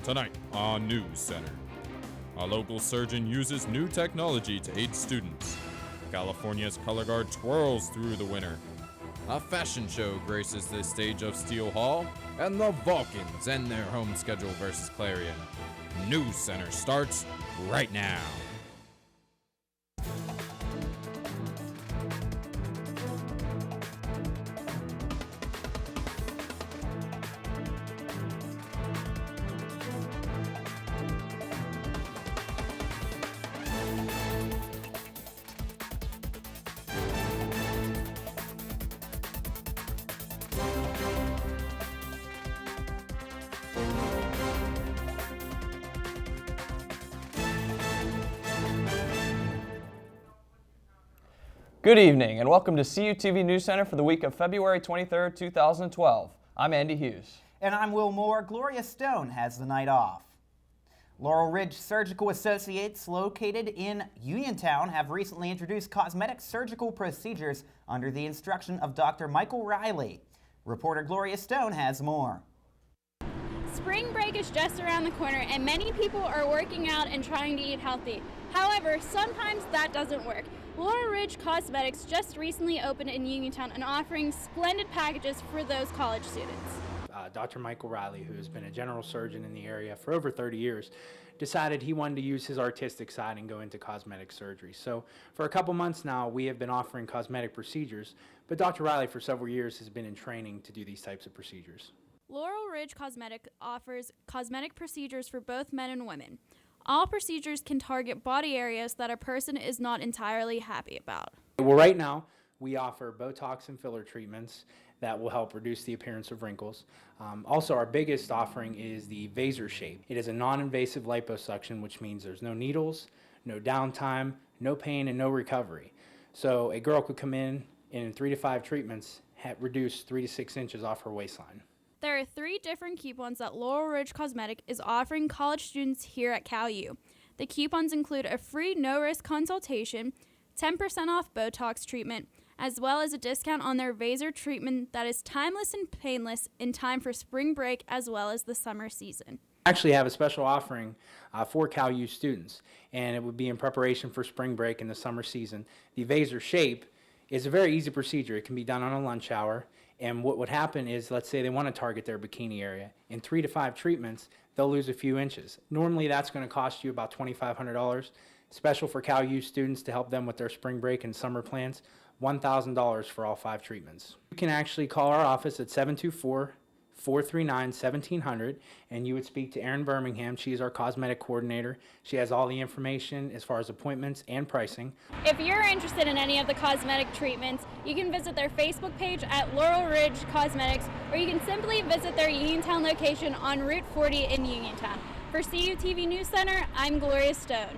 Tonight on Newscenter, a local surgeon uses new technology to aid students. California's color guard twirls through the winter. A fashion show graces the stage of Steel Hall, and the Vulcans end their home schedule versus Clarion. Newscenter starts right now. Good evening and welcome to CUTV News Center for the week of February 23rd, 2012. I'm Andy Hughes. And I'm Will Moore. Gloria Stone has the night off. Laurel Ridge Surgical Associates, located in Uniontown, have recently introduced cosmetic surgical procedures under the instruction of Dr. Michael Riley. Reporter Gloria Stone has more. Spring break is just around the corner and many people are working out and trying to eat healthy. However, sometimes that doesn't work. Laurel Ridge Cosmetics just recently opened in Uniontown and offering splendid packages for those college students. Dr. Michael Riley, who has been a general surgeon in the area for over 30 years, decided he wanted to use his artistic side and go into cosmetic surgery. So for a couple months now, we have been offering cosmetic procedures, but Dr. Riley for several years has been in training to do these types of procedures. Laurel Ridge Cosmetic offers cosmetic procedures for both men and women. All procedures can target body areas that a person is not entirely happy about. Well, right now, we offer Botox and filler treatments that will help reduce the appearance of wrinkles. Also, our biggest offering is the Vaser Shape. It is a non-invasive liposuction, which means there's no needles, no downtime, no pain, and no recovery. So a girl could come in 3 to 5 treatments, reduce 3 to 6 inches off her waistline. There are 3 different coupons that Laurel Ridge Cosmetic is offering college students here at CalU. The coupons include a free no-risk consultation, 10% off Botox treatment, as well as a discount on their Vaser treatment that is timeless and painless in time for spring break as well as the summer season. We actually have a special offering for CalU students, and it would be in preparation for spring break and the summer season. The Vaser Shape is a very easy procedure. It can be done on a lunch hour. And what would happen is, let's say they want to target their bikini area. In 3 to 5 treatments, they'll lose a few inches. Normally, that's going to cost you about $2,500. Special for CalU students to help them with their spring break and summer plans, $1,000 for all 5 treatments. You can actually call our office at 724-439-1700, and you would speak to Erin Birmingham. She is our cosmetic coordinator. She has all the information as far as appointments and pricing. If you're interested in any of the cosmetic treatments, you can visit their Facebook page at Laurel Ridge Cosmetics, or you can simply visit their Uniontown location on Route 40 in Uniontown. For CUTV News Center, I'm Gloria Stone.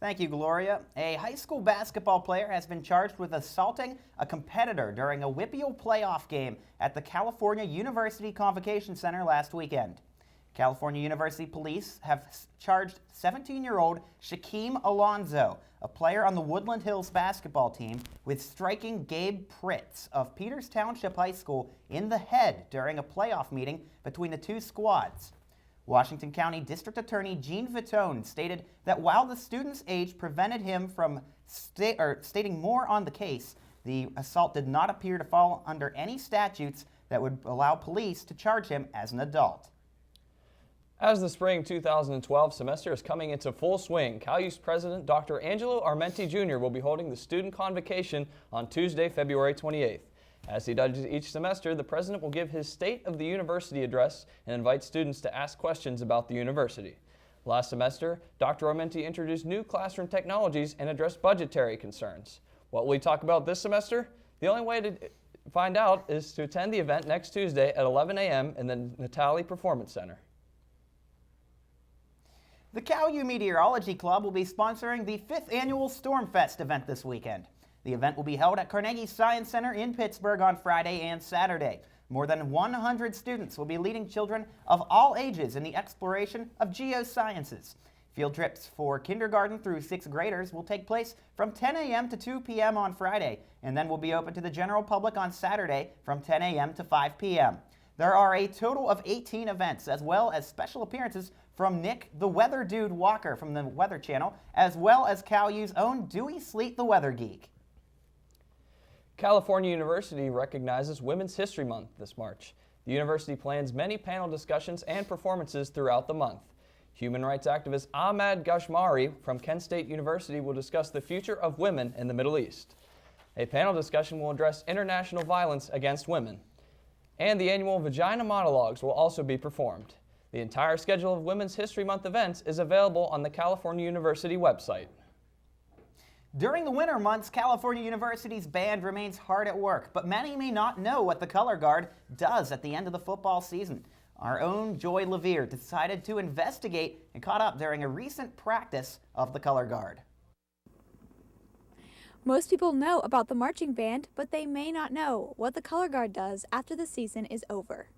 Thank you, Gloria. A high school basketball player has been charged with assaulting a competitor during a WPIAL playoff game at the California University Convocation Center last weekend. California University Police have charged 17-year-old Shaquem Alonzo, a player on the Woodland Hills basketball team, with striking Gabe Pritz of Peters Township High School in the head during a playoff meeting between the two squads. Washington County District Attorney Gene Vitone stated that while the student's age prevented him from stating more on the case, the assault did not appear to fall under any statutes that would allow police to charge him as an adult. As the spring 2012 semester is coming into full swing, CalU's President Dr. Angelo Armenti Jr. will be holding the student convocation on Tuesday, February 28th. As he does each semester, the president will give his State of the University address and invite students to ask questions about the university. Last semester, Dr. Armenti introduced new classroom technologies and addressed budgetary concerns. What will he talk about this semester? The only way to find out is to attend the event next Tuesday at 11 a.m. in the Natali Performance Center. The CalU Meteorology Club will be sponsoring the 5th annual Stormfest event this weekend. The event will be held at Carnegie Science Center in Pittsburgh on Friday and Saturday. More than 100 students will be leading children of all ages in the exploration of geosciences. Field trips for kindergarten through 6th graders will take place from 10 a.m. to 2 p.m. on Friday, and then will be open to the general public on Saturday from 10 a.m. to 5 p.m. There are a total of 18 events, as well as special appearances from Nick the Weather Dude Walker from the Weather Channel, as well as Cal U's own Dewey Sleet the Weather Geek. California University recognizes Women's History Month this March. The university plans many panel discussions and performances throughout the month. Human rights activist Ahmad Gashmari from Kent State University will discuss the future of women in the Middle East. A panel discussion will address international violence against women. And the annual Vagina Monologues will also be performed. The entire schedule of Women's History Month events is available on the California University website. During the winter months, California University's band remains hard at work, but many may not know what the Color Guard does at the end of the football season. Our own Joy Levere decided to investigate and caught up during a recent practice of the Color Guard. Most people know about the marching band, but they may not know what the Color Guard does after the season is over.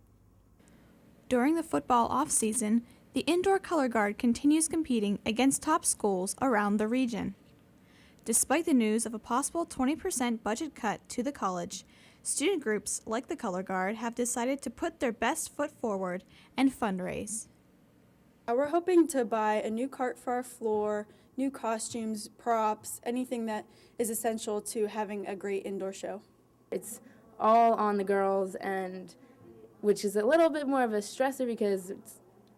During the football off-season, the indoor Color Guard continues competing against top schools around the region. Despite the news of a possible 20% budget cut to the college, student groups like the Color Guard have decided to put their best foot forward and fundraise. We're hoping to buy a new cart for our floor, new costumes, props, anything that is essential to having a great indoor show. It's all on the girls, and which is a little bit more of a stressor because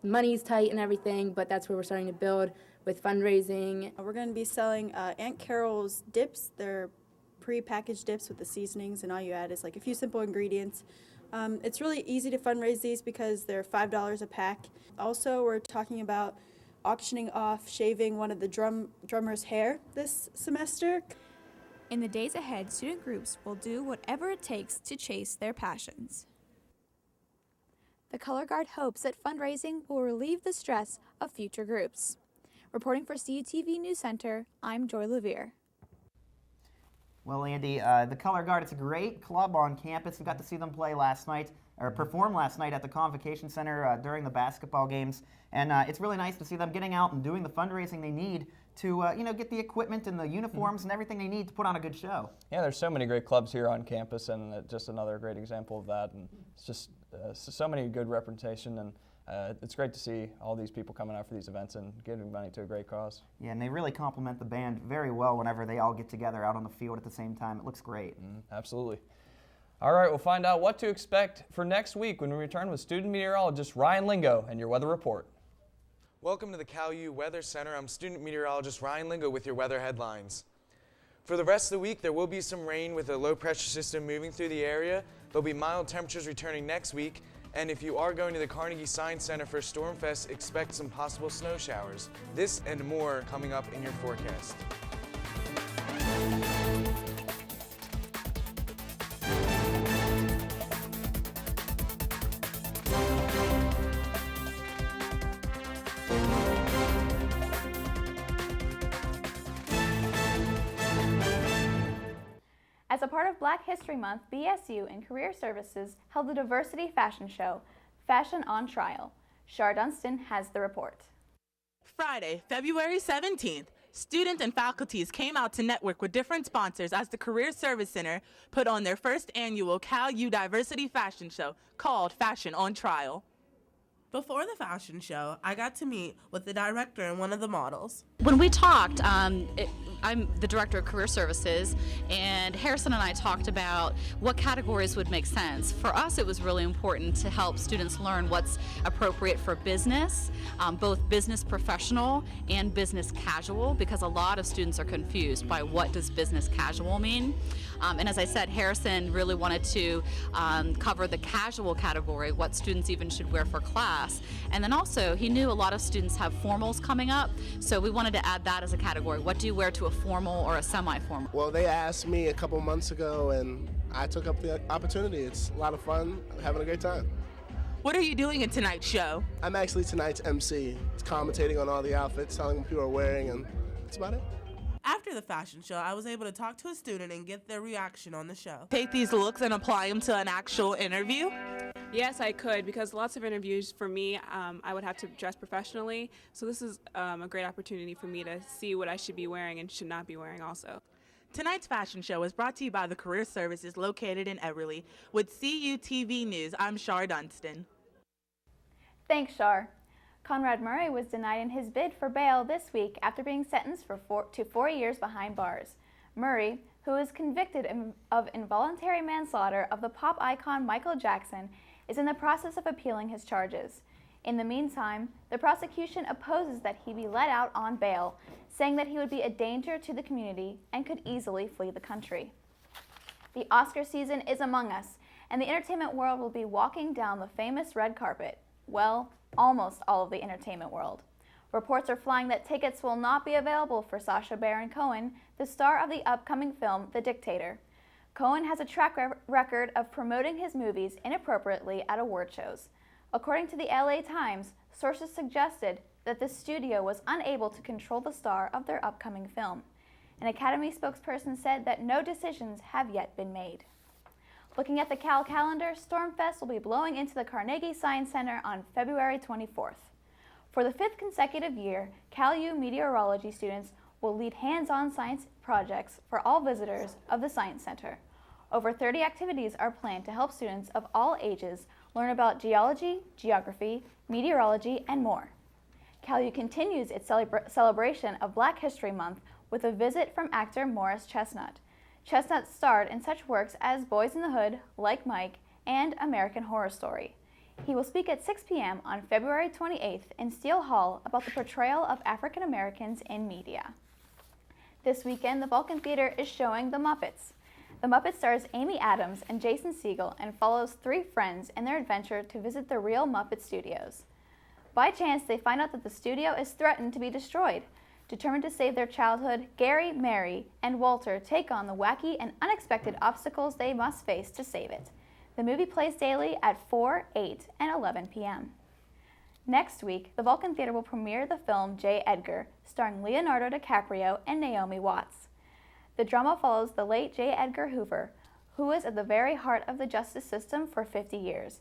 money's tight and everything, but that's where we're starting to build with fundraising. We're going to be selling Aunt Carol's dips. They're pre-packaged dips with the seasonings, and all you add is like a few simple ingredients. It's really easy to fundraise these because they're $5 a pack. Also, we're talking about auctioning off shaving one of the drummer's hair this semester. In the days ahead, student groups will do whatever it takes to chase their passions. The Color Guard hopes that fundraising will relieve the stress of future groups. Reporting for CUTV News Center, I'm Joy Levere. Well, Andy, the Color Guard, it's a great club on campus. We got to see them play last night, or perform last night at the Convocation Center during the basketball games. And it's really nice to see them getting out and doing the fundraising they need to get the equipment and the uniforms and everything they need to put on a good show. Yeah, there's so many great clubs here on campus, and just another great example of that. And it's just so many good representation, and it's great to see all these people coming out for these events and giving money to a great cause. Yeah, and they really complement the band very well whenever they all get together out on the field at the same time. It looks great. Absolutely. All right, we'll find out what to expect for next week when we return with student meteorologist Ryan Lingo and your weather report. Welcome to the Cal U Weather Center. I'm student meteorologist Ryan Lingo with your weather headlines. For the rest of the week, there will be some rain with a low pressure system moving through the area. There'll be mild temperatures returning next week. And if you are going to the Carnegie Science Center for Stormfest, expect some possible snow showers. This and more coming up in your forecast. As a part of Black History Month, BSU and Career Services held the Diversity Fashion Show, Fashion on Trial. Shar Dunstan has the report. Friday, February 17th, students and faculties came out to network with different sponsors as the Career Service Center put on their first annual Cal U Diversity Fashion Show called Fashion on Trial. Before the fashion show, I got to meet with the director and one of the models. When we talked, I'm the director of Career Services, and Harrison and I talked about what categories would make sense. For us, it was really important to help students learn what's appropriate for business, both business professional and business casual, because a lot of students are confused by what does business casual mean. And as I said, Harrison really wanted to cover the casual category, what students even should wear for class. And then also, he knew a lot of students have formals coming up, so we wanted to add that as a category. What do you wear to a formal or a semi-formal? Well, they asked me a couple months ago, and I took up the opportunity. It's a lot of fun, having a great time. What are you doing in tonight's show? I'm actually tonight's MC. It's commentating on all the outfits, telling what people are wearing, and that's about it. After the fashion show, I was able to talk to a student and get their reaction on the show. Take these looks and apply them to an actual interview? Yes, I could, because lots of interviews for me, I would have to dress professionally. So this is a great opportunity for me to see what I should be wearing and should not be wearing also. Tonight's fashion show is brought to you by the Career Services located in Everly. With CUTV News, I'm Shar Dunstan. Thanks, Shar. Conrad Murray was denied in his bid for bail this week after being sentenced to 4 years behind bars. Murray, who was convicted of involuntary manslaughter of the pop icon Michael Jackson, is in the process of appealing his charges. In the meantime, the prosecution opposes that he be let out on bail, saying that he would be a danger to the community and could easily flee the country. The Oscar season is among us, and the entertainment world will be walking down the famous red carpet. Well, almost all of the entertainment world. Reports are flying that tickets will not be available for Sacha Baron Cohen, the star of the upcoming film The Dictator. Cohen has a track record of promoting his movies inappropriately at award shows. According to the LA Times, sources suggested that the studio was unable to control the star of their upcoming film. An Academy spokesperson said that no decisions have yet been made. Looking at the Cal calendar, Stormfest will be blowing into the Carnegie Science Center on February 24th. For the 5th consecutive year, CalU meteorology students will lead hands-on science projects for all visitors of the Science Center. Over 30 activities are planned to help students of all ages learn about geology, geography, meteorology, and more. CalU continues its celebration of Black History Month with a visit from actor Morris Chestnut. Chestnut starred in such works as Boys in the Hood, Like Mike, and American Horror Story. He will speak at 6 p.m. on February 28th in Steele Hall about the portrayal of African Americans in media. This weekend, the Vulcan Theater is showing The Muppets. The Muppet stars Amy Adams and Jason Segel and follows 3 friends in their adventure to visit the real Muppet Studios. By chance, they find out that the studio is threatened to be destroyed. Determined to save their childhood, Gary, Mary, and Walter take on the wacky and unexpected obstacles they must face to save it. The movie plays daily at 4, 8, and 11 p.m. Next week, the Vulcan Theater will premiere the film J. Edgar, starring Leonardo DiCaprio and Naomi Watts. The drama follows the late J. Edgar Hoover, who was at the very heart of the justice system for 50 years.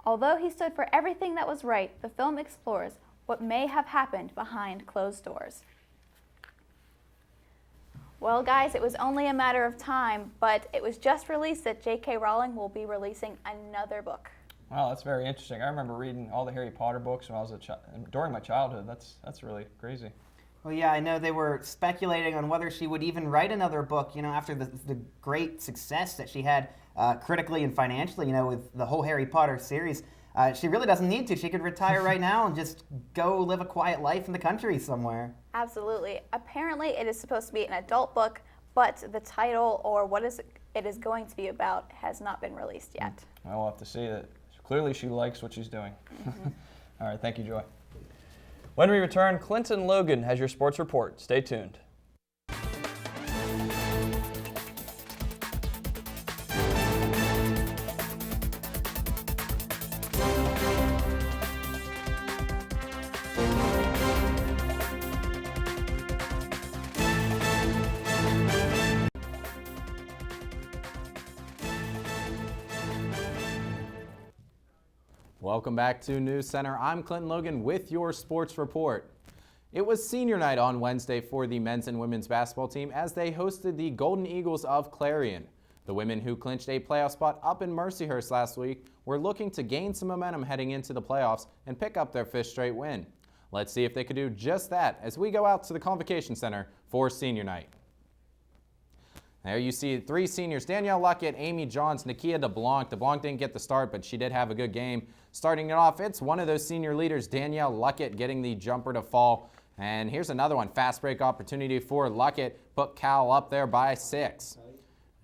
Although he stood for everything that was right, the film explores what may have happened behind closed doors. Well, guys, it was only a matter of time, but it was just released that J.K. Rowling will be releasing another book. Wow, that's very interesting. I remember reading all the Harry Potter books when I was during my childhood. That's really crazy. Well, yeah, I know they were speculating on whether she would even write another book, after the great success that she had critically and financially, with the whole Harry Potter series. She really doesn't need to. She could retire right now and just go live a quiet life in the country somewhere. Absolutely. Apparently, it is supposed to be an adult book, but the title or what it is going to be about has not been released yet. We'll have to see that. Clearly, she likes what she's doing. Mm-hmm. All right, thank you, Joy. When we return, Clinton Logan has your sports report. Stay tuned. Welcome back to News Center. I'm Clinton Logan with your sports report. It was senior night on Wednesday for the men's and women's basketball team as they hosted the Golden Eagles of Clarion. The women who clinched a playoff spot up in Mercyhurst last week were looking to gain some momentum heading into the playoffs and pick up their 5th straight win. Let's see if they could do just that as we go out to the Convocation Center for senior night. There you see 3 seniors, Danielle Luckett, Amy Johns, Nakia DeBlanc. DeBlanc didn't get the start, but she did have a good game. Starting it off, it's one of those senior leaders, Danielle Luckett, getting the jumper to fall. And here's another one, fast break opportunity for Luckett, put Cal up there by 6.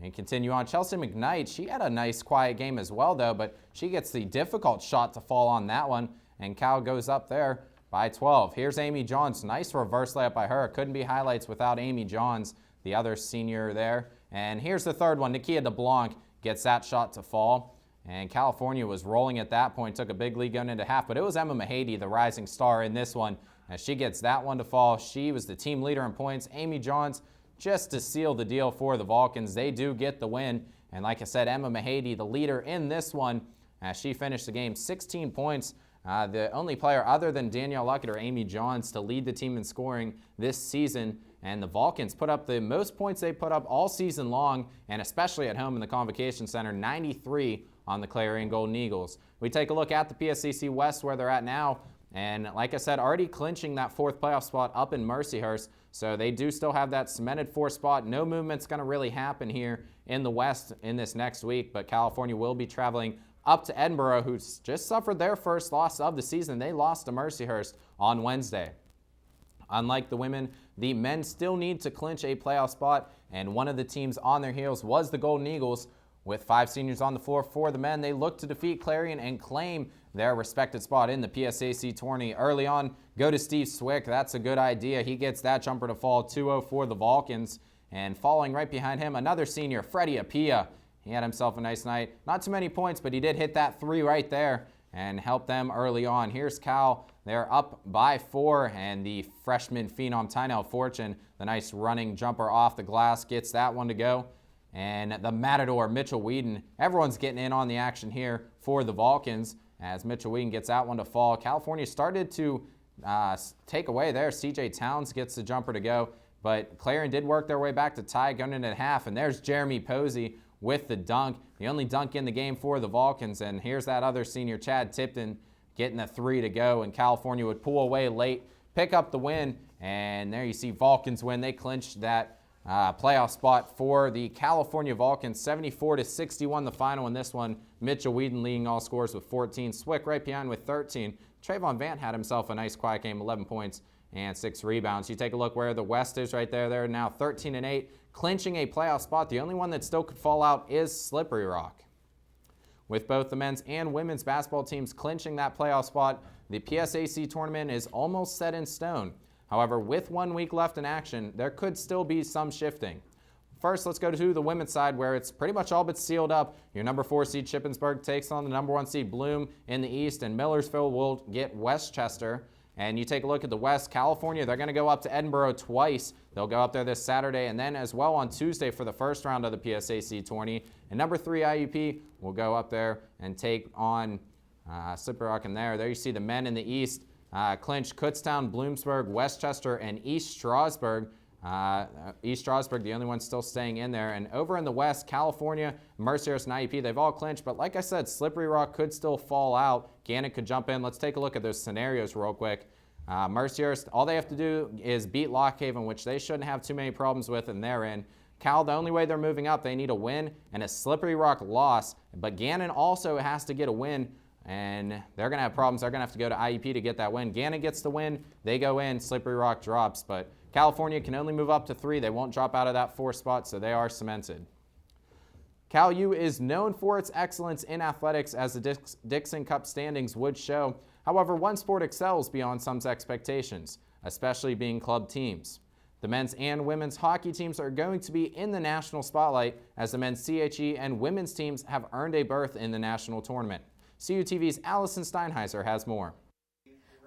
And continue on, Chelsea McKnight, she had a nice quiet game as well though, but she gets the difficult shot to fall on that one, and Cal goes up there by 12. Here's Amy Johns, nice reverse layup by her. Couldn't be highlights without Amy Johns, the other senior there. And here's the third one, Nakia DeBlanc gets that shot to fall. And California was rolling at that point, took a big lead going into half, but it was Emma Mahady, the rising star in this one, as she gets that one to fall. She was the team leader in points. Amy Johns, just to seal the deal for the Vulcans, they do get the win. And like I said, Emma Mahady, the leader in this one, as she finished the game 16 points, the only player other than Danielle Luckett or Amy Johns to lead the team in scoring this season. And the Vulcans put up the most points they put up all season long, and especially at home in the Convocation Center, 93 on the Clarion Golden Eagles. We take a look at the PSAC West where they're at now, and like I said, already clinching that 4th playoff spot up in Mercyhurst. So they do still have that cemented 4th spot. No movement's going to really happen here in the West in this next week, but California will be traveling up to Edinburgh, who's just suffered their first loss of the season. They lost to Mercyhurst on Wednesday. Unlike the women, the men still need to clinch a playoff spot, and one of the teams on their heels was the Golden Eagles. With 5 seniors on the floor for the men, they look to defeat Clarion and claim their respected spot in the PSAC tourney. Early on, go to Steve Swick. That's a good idea. He gets that jumper to fall 2-0 for the Vulcans. And following right behind him, another senior, Freddie Apia. He had himself a nice night. Not too many points, but he did hit that 3 right there and help them early on. Here's Cal. They're up by 4, and the freshman phenom Tynell Fortune, the nice running jumper off the glass, gets that one to go. And the Matador, Mitchell Whedon. Everyone's getting in on the action here for the Vulcans as Mitchell Whedon gets that one to fall. California started to take away there. CJ Towns gets the jumper to go, but Clarion did work their way back to tie going into half, and there's Jeremy Posey with the dunk, the only dunk in the game for the Vulcans. And here's that other senior, Chad Tipton, getting the 3 to go, and California would pull away late, pick up the win, and there you see Vulcans win. They clinched that playoff spot for the California Vulcans, 74-61 the final in this one. Mitchell Whedon leading all scores with 14. Swick right behind with 13. Trayvon Vant had himself a nice quiet game, 11 points and 6 rebounds. You take a look where the West is right there. They're now 13-8, clinching a playoff spot. The only one that still could fall out is Slippery Rock. With both the men's and women's basketball teams clinching that playoff spot, the PSAC tournament is almost set in stone. However, with 1 week left in action, there could still be some shifting. First, let's go to the women's side where it's pretty much all but sealed up. Your number 4 seed Shippensburg takes on the number 1 seed Bloom in the East, and Millersville will get Westchester. And you take a look at the West, California, they're going to go up to Edinburgh twice. They'll go up there this Saturday and then as well on Tuesday for the first round of the PSAC tourney. And number 3 IUP will go up there and take on Slippery Rock in there. There you see the men in the East. Clinch, Kutztown, Bloomsburg, Westchester, and East Strasburg. East Strasburg, the only one still staying in there. And over in the West, California, Mercyhurst, and IUP, they've all clinched. But like I said, Slippery Rock could still fall out. Gannett could jump in. Let's take a look at those scenarios real quick. Mercyhurst, all they have to do is beat Lock Haven, which they shouldn't have too many problems with, and they're in. Cal, the only way they're moving up, they need a win and a Slippery Rock loss. But Gannon also has to get a win, and they're going to have problems. They're going to have to go to IUP to get that win. Gannon gets the win. They go in. Slippery Rock drops. But California can only move up to 3. They won't drop out of that 4 spot, so they are cemented. Cal U is known for its excellence in athletics, as the Dixon Cup standings would show. However, one sport excels beyond some expectations, especially being club teams. The men's and women's hockey teams are going to be in the national spotlight, as the men's CHE and women's teams have earned a berth in the national tournament. CUTV's Allison Steinheiser has more.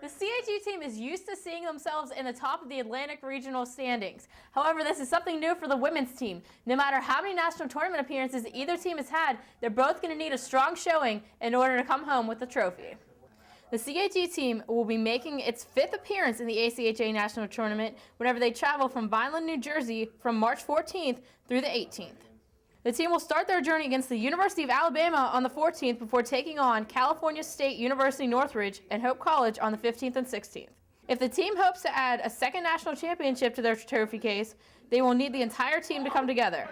The CHE team is used to seeing themselves in the top of the Atlantic Regional standings. However, this is something new for the women's team. No matter how many national tournament appearances either team has had, they're both going to need a strong showing in order to come home with the trophy. The CHE team will be making its 5th appearance in the ACHA National Tournament whenever they travel from Vineland, New Jersey from March 14th through the 18th. The team will start their journey against the University of Alabama on the 14th before taking on California State University Northridge and Hope College on the 15th and 16th. If the team hopes to add a second national championship to their trophy case, they will need the entire team to come together.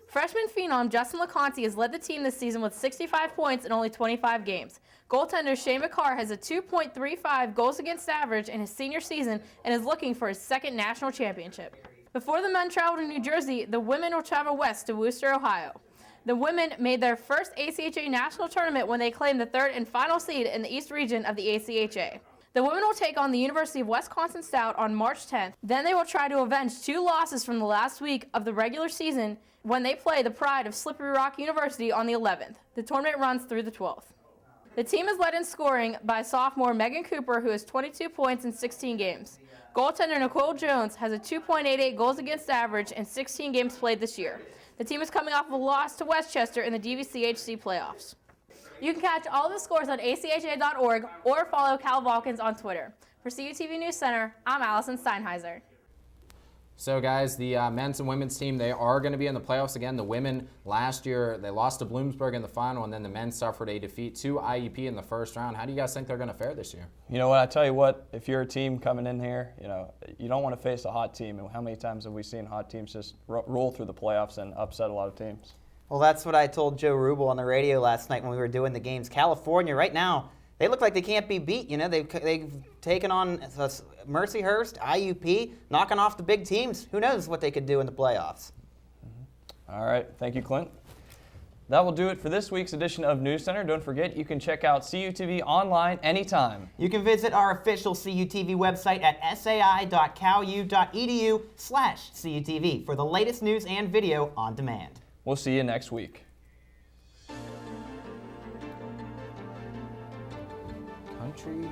Freshman phenom Justin LeConte has led the team this season with 65 points in only 25 games. Goaltender Shane McCarr has a 2.35 goals against average in his senior season and is looking for his second national championship. Before the men travel to New Jersey, the women will travel west to Worcester, Ohio. The women made their first ACHA national tournament when they claimed the 3rd and final seed in the East region of the ACHA. The women will take on the University of Wisconsin Stout on March 10th. Then they will try to avenge 2 losses from the last week of the regular season when they play the pride of Slippery Rock University on the 11th. The tournament runs through the 12th. The team is led in scoring by sophomore Megan Cooper, who has 22 points in 16 games. Goaltender Nicole Jones has a 2.88 goals against average in 16 games played this year. The team is coming off of a loss to Westchester in the DVCHC playoffs. You can catch all the scores on ACHA.org or follow Cal Vulcans on Twitter. For CUTV News Center, I'm Allison Steinheiser. So guys, the men's and women's team, they are going to be in the playoffs again. The women last year, they lost to Bloomsburg in the final, and then the men suffered a defeat to IUP in the first round. How do you guys think they're going to fare this year? You know what, I tell you what, if you're a team coming in here, you don't want to face a hot team. And how many times have we seen hot teams just roll through the playoffs and upset a lot of teams? Well, that's what I told Joe Rubel on the radio last night when we were doing the games. California, right now, they look like they can't be beat. They've taken on Mercyhurst, IUP, knocking off the big teams. Who knows what they could do in the playoffs? All right. Thank you, Clint. That will do it for this week's edition of News Center. Don't forget, you can check out CUTV online anytime. You can visit our official CUTV website at sai.calu.edu/CUTV for the latest news and video on demand. We'll see you next week. Country